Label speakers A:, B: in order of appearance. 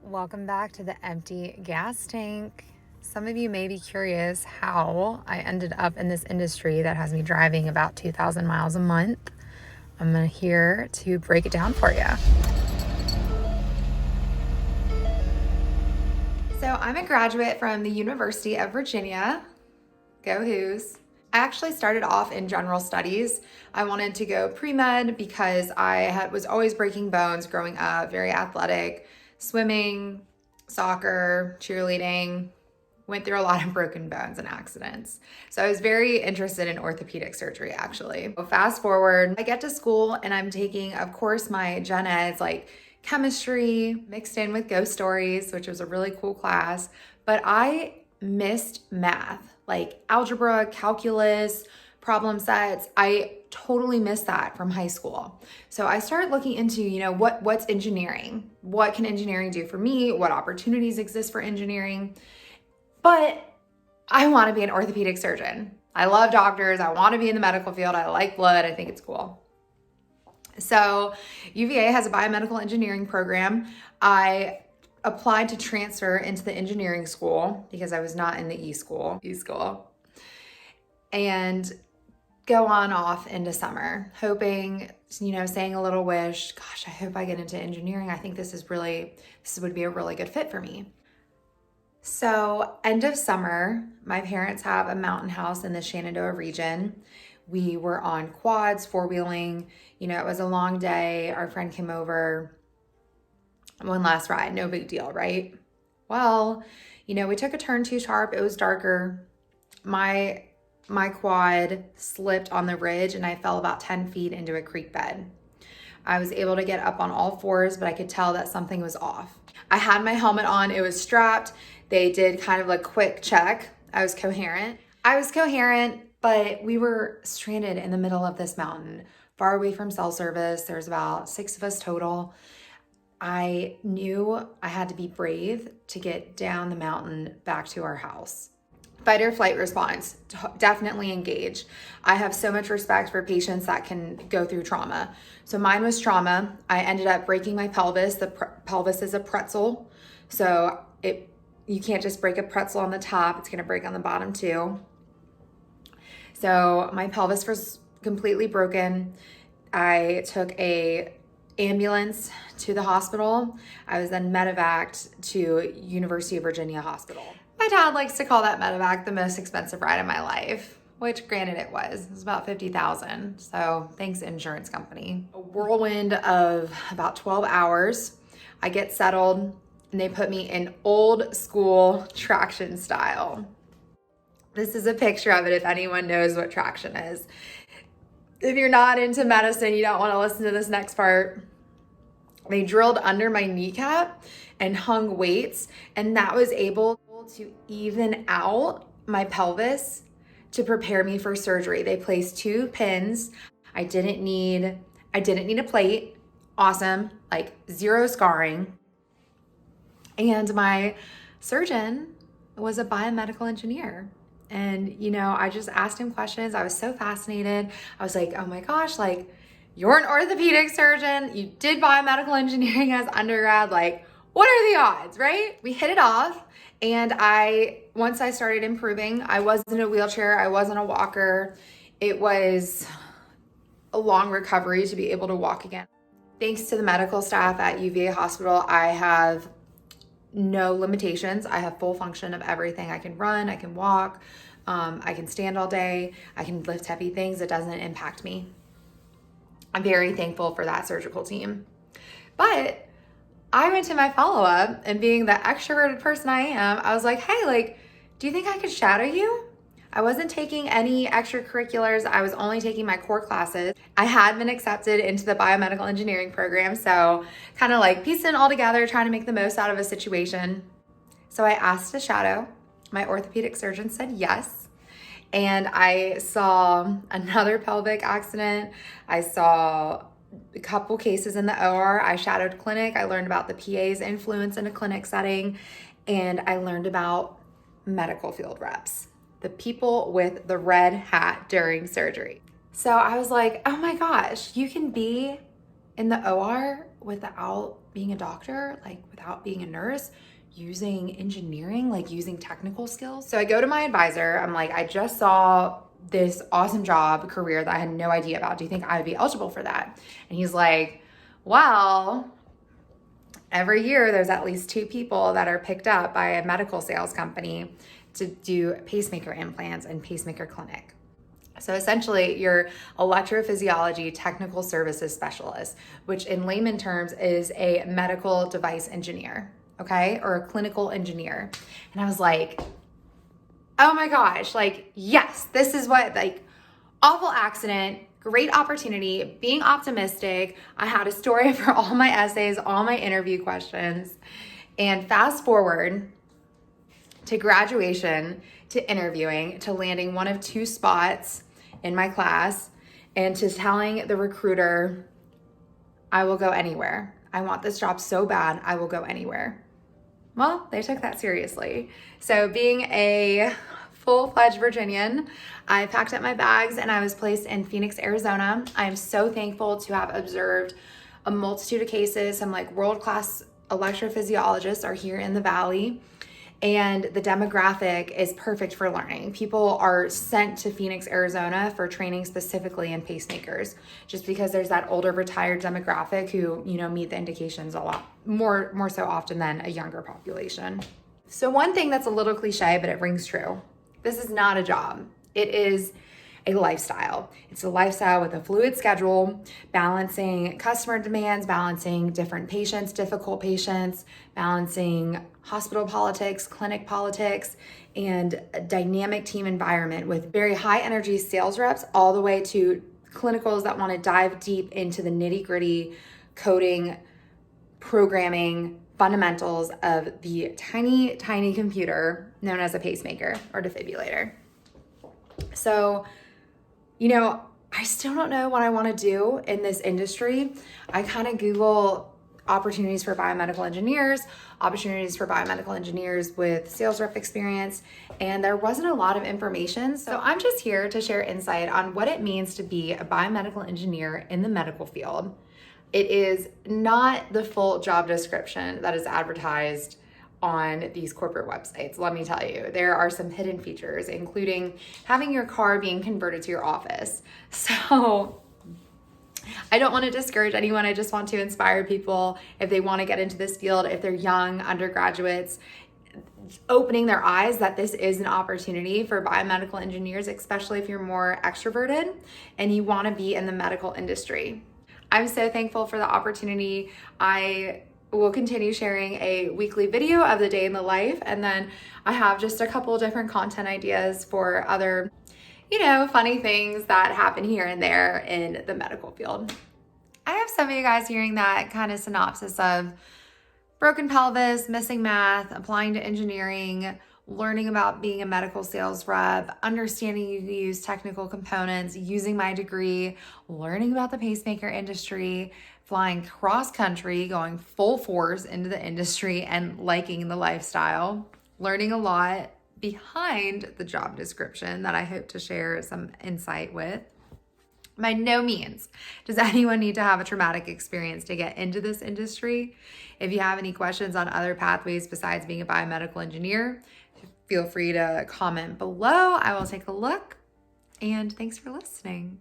A: Welcome back to the empty gas tank. Some of you may be curious how I ended up in this industry that has me driving about 2,000 miles a month. I'm here to break it down for you. So I'm a graduate from the University of Virginia. Go Hoos. I actually started off in general studies. I wanted to go pre-med because I was always breaking bones growing up, very athletic, swimming, soccer, cheerleading, went through a lot of broken bones and accidents. So I was very interested in orthopedic surgery actually. Fast forward, I get to school and I'm taking, of course, my gen eds like chemistry mixed in with ghost stories, which was a really cool class, but I missed math, like algebra, calculus, problem sets. I totally missed that from high school. So I started looking into, what's engineering? What can engineering do for me? What opportunities exist for engineering? But I want to be an orthopedic surgeon. I love doctors. I want to be in the medical field. I like blood. I think it's cool. So UVA has a biomedical engineering program. I applied to transfer into the engineering school because I was not in the E-school, and go on off into summer, hoping, saying a little wish, gosh, I hope I get into engineering. I think this would be a really good fit for me. So end of summer, my parents have a mountain house in the Shenandoah region. We were on quads, four-wheeling. It was a long day. Our friend came over. One last ride, no big deal, right? Well, we took a turn too sharp. It was darker. My quad slipped on the ridge and I fell about 10 feet into a creek bed. I was able to get up on all fours, but I could tell that something was off. I had my helmet on. It was strapped. They did kind of a quick check. I was coherent, but we were stranded in the middle of this mountain, far away from cell service. There's about 6 of us total. I knew I had to be brave to get down the mountain back to our house. Fight or flight response, definitely engage. I have so much respect for patients that can go through trauma. So mine was trauma. I ended up breaking my pelvis. The pelvis is a pretzel. So you can't just break a pretzel on the top. It's gonna break on the bottom too. So my pelvis was completely broken. I took a ambulance to the hospital. I was then medevaced to University of Virginia Hospital. My dad likes to call that medevac the most expensive ride of my life, which granted it was. It was about $50,000. So thanks, insurance company. A whirlwind of about 12 hours. I get settled and they put me in old school traction style. This is a picture of it if anyone knows what traction is. If you're not into medicine, you don't want to listen to this next part. They drilled under my kneecap and hung weights, and that was able to even out my pelvis to prepare me for surgery. They placed 2 pins. I didn't need a plate. Awesome, like 0 scarring. And my surgeon was a biomedical engineer. And, I just asked him questions. I was so fascinated. I was like, oh my gosh, you're an orthopedic surgeon. You did biomedical engineering as undergrad. What are the odds, right? We hit it off. And once I started improving, I wasn't in a wheelchair. I wasn't a walker. It was a long recovery to be able to walk again. Thanks to the medical staff at UVA Hospital, I have no limitations. I have full function of everything. I can run, I can walk, I can stand all day, I can lift heavy things. It doesn't impact me. I'm very thankful for that surgical team. But I went to my follow-up, and being the extroverted person I am, I was like, hey, do you think I could shadow you? I wasn't taking any extracurriculars. I was only taking my core classes. I had been accepted into the biomedical engineering program, so kind of piecing it all together, trying to make the most out of a situation. So I asked to shadow. My orthopedic surgeon said yes. And I saw another pelvic accident. I saw a couple cases in the OR. I shadowed clinic. I learned about the PA's influence in a clinic setting, and I learned about medical field reps, the people with the red hat during surgery. So I was like, oh my gosh, you can be in the OR without being a doctor, like without being a nurse, using engineering, like using technical skills. So I go to my advisor. I'm like, I just saw this awesome job career that I had no idea about. Do you think I would be eligible for that? And he's like, well, every year there's at least 2 people that are picked up by a medical sales company to do pacemaker implants and pacemaker clinic. So essentially, you're electrophysiology technical services specialist, which in layman terms is a medical device engineer, okay? Or a clinical engineer. And I was like, oh my gosh, like, yes, this is what, like, awful accident, great opportunity, being optimistic. I had a story for all my essays, all my interview questions. And fast forward to graduation, to interviewing, to landing one of 2 spots in my class, and to telling the recruiter, I will go anywhere. I want this job so bad, I will go anywhere. Well, they took that seriously. So being a full-fledged Virginian, I packed up my bags and I was placed in Phoenix, Arizona. I am so thankful to have observed a multitude of cases. Some like world-class electrophysiologists are here in the Valley, and the demographic is perfect for learning. People are sent to Phoenix, Arizona for training specifically in pacemakers, just because there's that older retired demographic who, you know, meet the indications a lot more so often than a younger population. So one thing that's a little cliche, but it rings true. This is not a job. It is a lifestyle. It's a lifestyle with a fluid schedule, balancing customer demands, balancing different patients, difficult patients, balancing hospital politics, clinic politics, and a dynamic team environment with very high energy sales reps all the way to clinicals that want to dive deep into the nitty-gritty coding, programming, fundamentals of the tiny, tiny computer known as a pacemaker or defibrillator. So, you know, I still don't know what I want to do in this industry. I kind of Google opportunities for biomedical engineers with sales rep experience, and there wasn't a lot of information. So I'm just here to share insight on what it means to be a biomedical engineer in the medical field. It is not the full job description that is advertised on these corporate websites. Let me tell you, there are some hidden features, including having your car being converted to your office. So I don't want to discourage anyone. I just want to inspire people if they want to get into this field, if they're young undergraduates, opening their eyes that this is an opportunity for biomedical engineers, especially if you're more extroverted and you want to be in the medical industry. I'm so thankful for the opportunity. I will continue sharing a weekly video of the day in the life, and then I have just a couple different content ideas for other, you know, funny things that happen here and there in the medical field. I have some of you guys hearing that kind of synopsis of broken pelvis, missing math, applying to engineering, learning about being a medical sales rep, understanding you use technical components, using my degree, learning about the pacemaker industry, flying cross country, going full force into the industry and liking the lifestyle, learning a lot behind the job description that I hope to share some insight with. By no means does anyone need to have a traumatic experience to get into this industry. If you have any questions on other pathways besides being a biomedical engineer, feel free to comment below. I will take a look, and thanks for listening.